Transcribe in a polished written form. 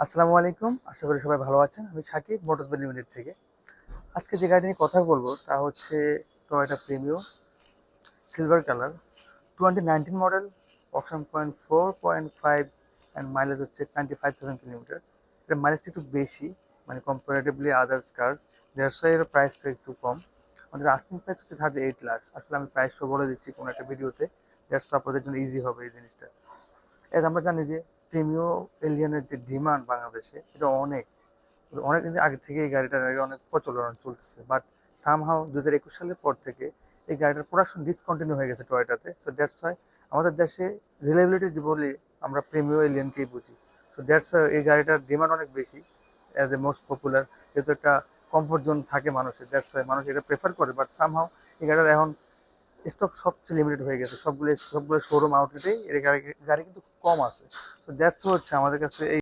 আসসালামু আলাইকুম, আশা করি সবাই ভালো আছেন। আমি সাকিব, মোটরস লিমিটেড থেকে। আজকে যে গাড়ি নিয়ে কথা বলবো তা হচ্ছে Toyota Premio silver colour, 2019 model, auction point 4.5 and mileage হচ্ছে 95,000 কিলোমিটার। এর মাইলেজটা একটু বেশি, মানে comparatively others cars, that's why এর প্রাইসটা একটু কম। আমাদের আস্কিং প্রাইস হচ্ছে 38 লাখ। আসলে আমি প্রাইসটা বলে দিচ্ছি কোনো একটা ভিডিওতে, দ্যাটস আপনাদের জন্য ইজি হবে এই জিনিসটা। এর আমরা জানি যে প্রিমিও এলিয়নের যে ডিমান্ড বাংলাদেশে এটা অনেক অনেক দিন আগে থেকে এই গাড়িটার আগে অনেক প্রচলন চলতেছে, বাট সামহাও 2021 সালের পর থেকে এই গাড়িটার প্রোডাকশন ডিসকন্টিনিউ হয়ে গেছে টয়োটাতে। সো দ্যাটস ওয়াই আমাদের দেশে রিলায়েবিলিটি যে বলি আমরা প্রিমিও এলিয়নকেই বুঝি। সো দ্যাটস ওয়াই এই গাড়িটার ডিমান্ড অনেক বেশি অ্যাজ এ মোস্ট পপুলার, যেহেতু একটা কমফোর্ট জোন থাকে মানুষের, দ্যাটস ওয়াই মানুষ এটা প্রেফার করে। বাট সামহাও এই গাড়িটার এখন স্টক সবচেয়ে লিমিটেড হয়ে গেছে, সবগুলো শোরুম আউটলেটেই এর গাড়ি গাড়ি কিন্তু খুব কম আছে। তো দ্যাটস হচ্ছে আমাদের কাছে এই